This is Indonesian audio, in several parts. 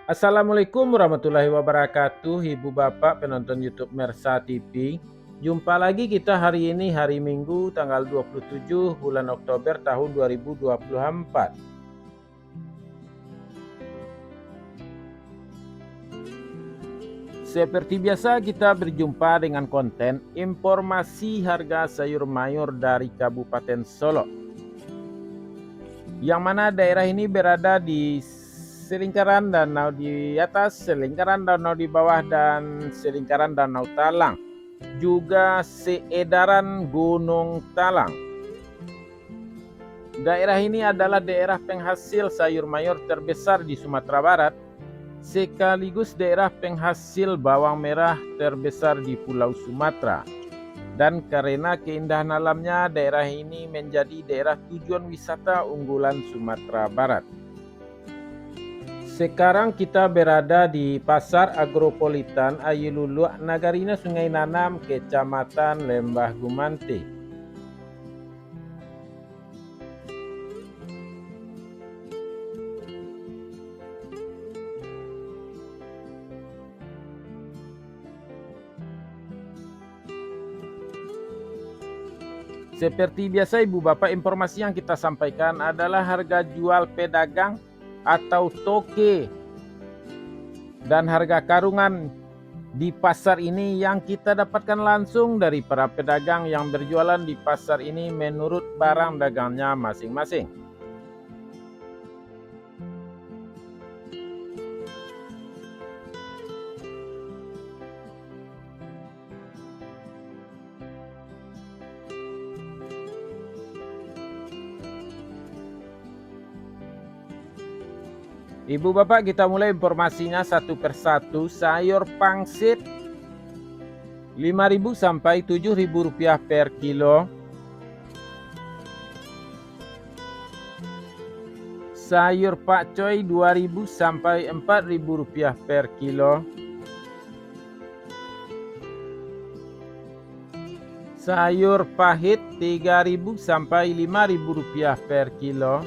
Assalamualaikum warahmatullahi wabarakatuh, Ibu Bapak penonton YouTube Mersa TV. Jumpa lagi kita hari ini, hari Minggu tanggal 27 bulan Oktober tahun 2024. Seperti biasa kita berjumpa dengan konten informasi harga sayur mayur dari Kabupaten Solo. Yang mana daerah ini berada di selingkaran danau di atas, selingkaran danau di bawah, dan selingkaran danau Talang, juga seedaran Gunung Talang. Daerah ini adalah daerah penghasil sayur mayur terbesar di Sumatera Barat, sekaligus daerah penghasil bawang merah terbesar di Pulau Sumatera. Dan karena keindahan alamnya, daerah ini menjadi daerah tujuan wisata unggulan Sumatera Barat. Sekarang kita berada di Pasar Agropolitan Ayilulu, Nagarina Sungai Nanam, Kecamatan Lembah Gumante. Seperti biasa Ibu Bapak, informasi yang kita sampaikan adalah harga jual pedagang atau toke dan harga karungan di pasar ini yang kita dapatkan langsung dari para pedagang yang berjualan di pasar ini menurut barang dagangnya masing-masing. Ibu Bapak, kita mulai informasinya satu persatu. Sayur pangsit 5.000 sampai 7.000 rupiah per kilo. Sayur pakcoy 2.000 sampai 4.000 rupiah per kilo. Sayur pahit 3.000 sampai 5.000 rupiah per kilo.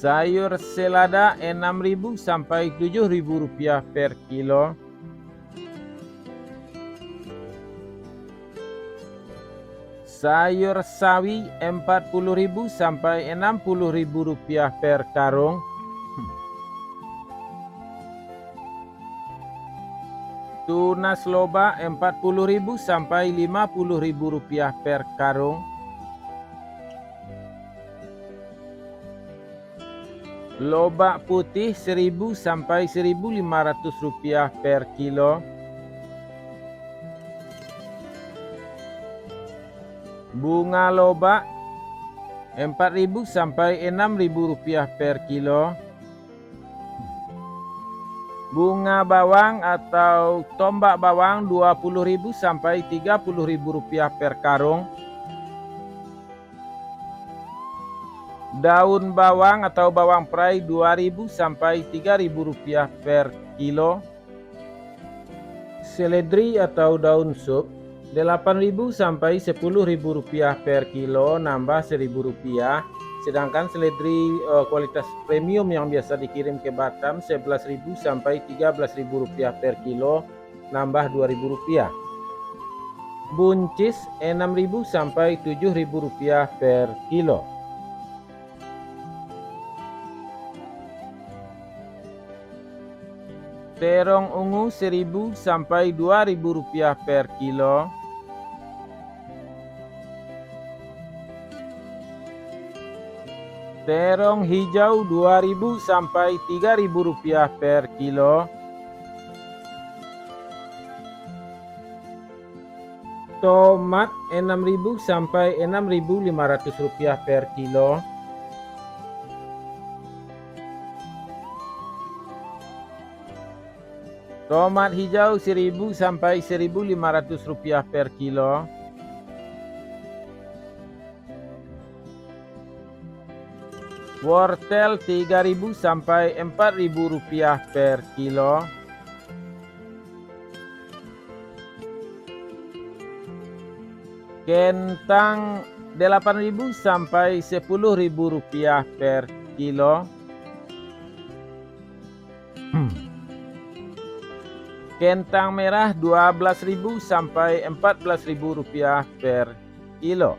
Sayur selada 6.000 sampai 7.000 rupiah per kilo. Sayur sawi 40.000 sampai 60.000 rupiah per karung. Tunas loba 40.000 sampai 50.000 rupiah per karung. Lobak putih 1.000 sampai 1.500 rupiah per kilo. Bunga lobak 4.000 sampai 6.000 rupiah per kilo. Bunga bawang atau tombak bawang 20.000 sampai 30.000 rupiah per karung. Daun bawang atau bawang perai 2.000 sampai 3.000 rupiah per kilo. Seledri atau daun sup 8.000 sampai 10.000 rupiah per kilo, nambah 1.000 rupiah. Sedangkan seledri kualitas premium yang biasa dikirim ke Batam 11.000 sampai 13.000 rupiah per kilo, nambah 2.000 rupiah. Buncis 6.000 sampai 7.000 rupiah per kilo. Terong ungu 1.000 sampai 2.000 rupiah per kilo. Terong hijau 2.000 sampai 3.000 rupiah per kilo. Tomat 6.000 sampai 6.500 rupiah per kilo. Tomat hijau 1.000 sampai 1.500 rupiah per kilo. Wortel 3.000 sampai 4.000 rupiah per kilo. Kentang 8.000 sampai 10.000 rupiah per kilo. Kentang merah 12.000 sampai 14.000 rupiah per kilo.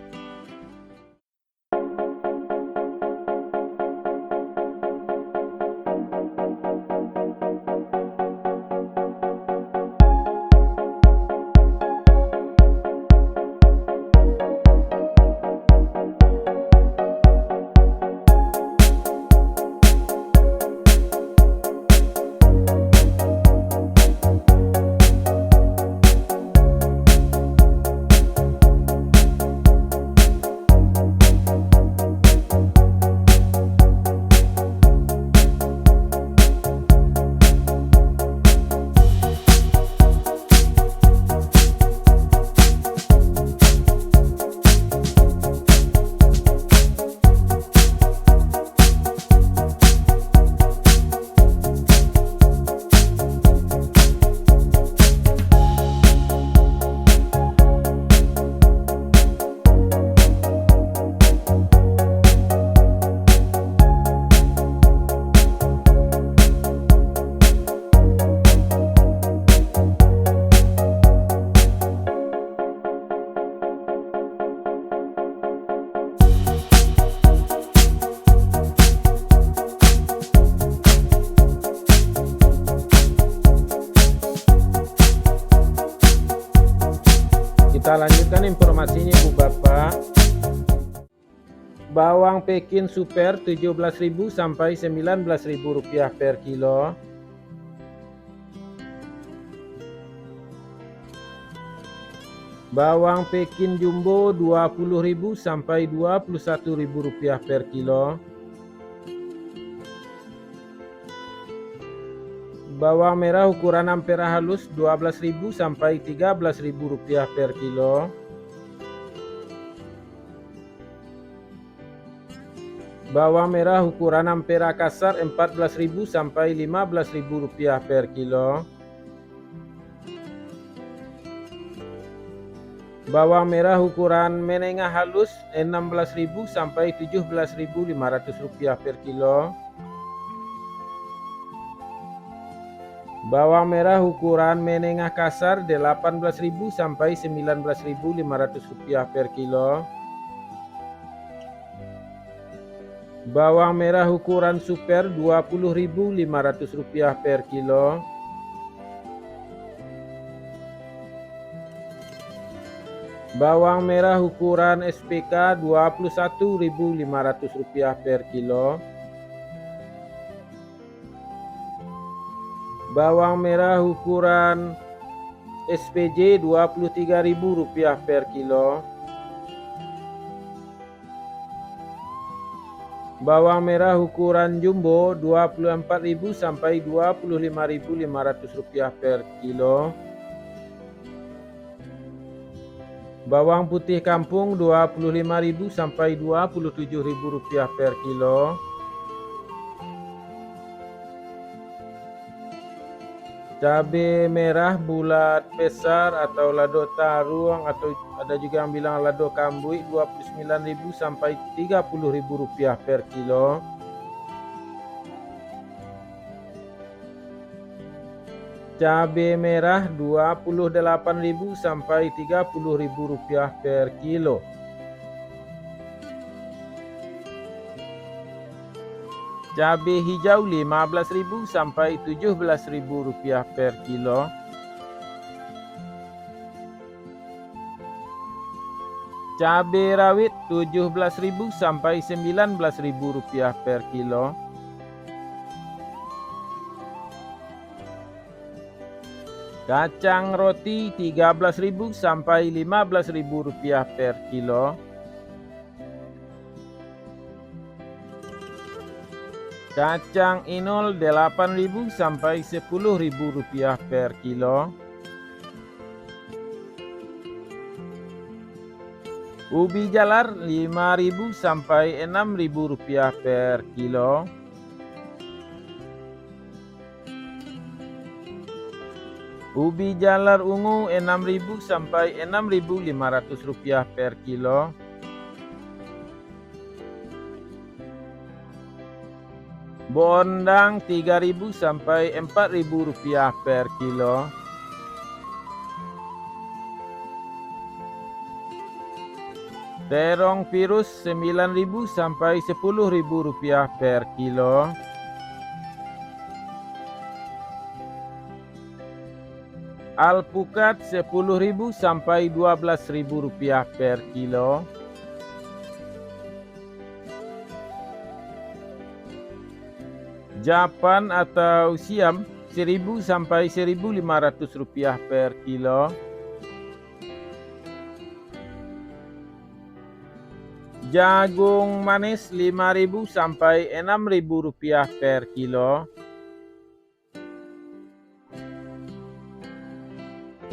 Kita lanjutkan informasinya Bu Bapak. Bawang Pekin Super 17.000 sampai 19.000 rupiah per kilo. Bawang Pekin Jumbo 20.000 sampai 21.000 rupiah per kilo. Bawang merah ukuran ampera halus 12.000 sampai 13.000 rupiah per kilo. Bawang merah ukuran ampera kasar 14.000 sampai 15.000 rupiah per kilo. Bawang merah ukuran menengah halus 16.000 sampai 17.500 rupiah per kilo. Bawang merah ukuran menengah kasar 18.000 sampai 19.500 rupiah per kilo. Bawang merah ukuran super 20.500 rupiah per kilo. Bawang merah ukuran SPK 21.500 rupiah per kilo. Bawang merah ukuran SPJ 23.000 rupiah per kilo. Bawang merah ukuran jumbo 24.000 sampai 25.500 rupiah per kilo. Bawang putih kampung 25.000 sampai 27.000 rupiah per kilo. Cabai merah bulat besar atau lado tarung atau ada juga yang bilang lado kambui 29.000 sampai 30.000 rupiah per kilo. Cabai merah 28.000 sampai 30.000 rupiah per kilo. Cabai hijau 15.000 sampai 17.000 rupiah per kilo. Cabai rawit 17.000 sampai 19.000 rupiah per kilo. Kacang roti 13.000 sampai 15.000 rupiah per kilo. Kacang inul 8.000 sampai 10.000 rupiah per kilo. Ubi jalar 5.000 sampai 6.000 rupiah per kilo. Ubi jalar ungu 6.000 sampai 6.500 rupiah per kilo. Bondang 3.000 sampai 4.000 rupiah per kilo. Terong virus 9.000 sampai 10.000 rupiah per kilo. Alpukat 10.000 sampai 12.000 rupiah per kilo. Japan atau siam 1.000 sampai 1.500 rupiah per kilo. Jagung manis 5.000 sampai 6.000 rupiah per kilo.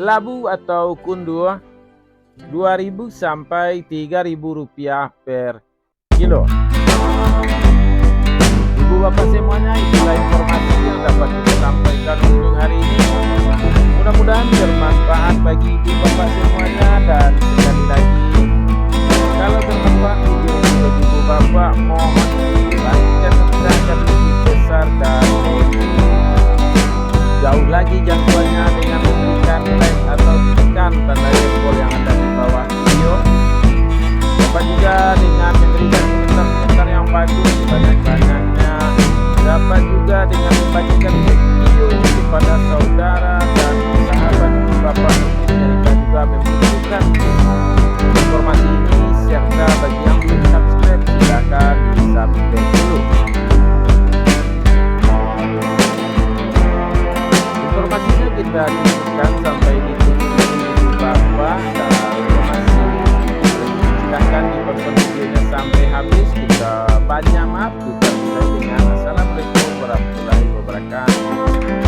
Labu atau kundur 2.000 sampai 3.000 rupiah per kilo. Ibu bapak semuanya, itulah informasi yang dapat kita sampaikan untuk hari ini. Mudah-mudahan bermanfaat bagi ibu bapak semuanya, dan sekali lagi kalau bermanfaat video ini bagi ibu bapak, mohon dibagikan agar lebih besar dan jauh lagi jangkauannya dengan memberikan like atau tekan tanda jempol yang ada di bawah video. Dapat juga dengan memberikan komentar-komentar yang bagus sebanyak-banyaknya. Dapat juga dengan membagikan video ini kepada saudara dan sahabat ibu bapak yang juga membutuhkan informasi ini, serta bagi yang belum subscribe silakan di subscribe dulu. Informasinya kita cukupkan sampai di sini ibu bapak, dan informasi silahkan ditonton videonya sampai habis. Kita banyak maaf, kita mulai dengan assalamualaikum warahmatullahi wabarakatuh.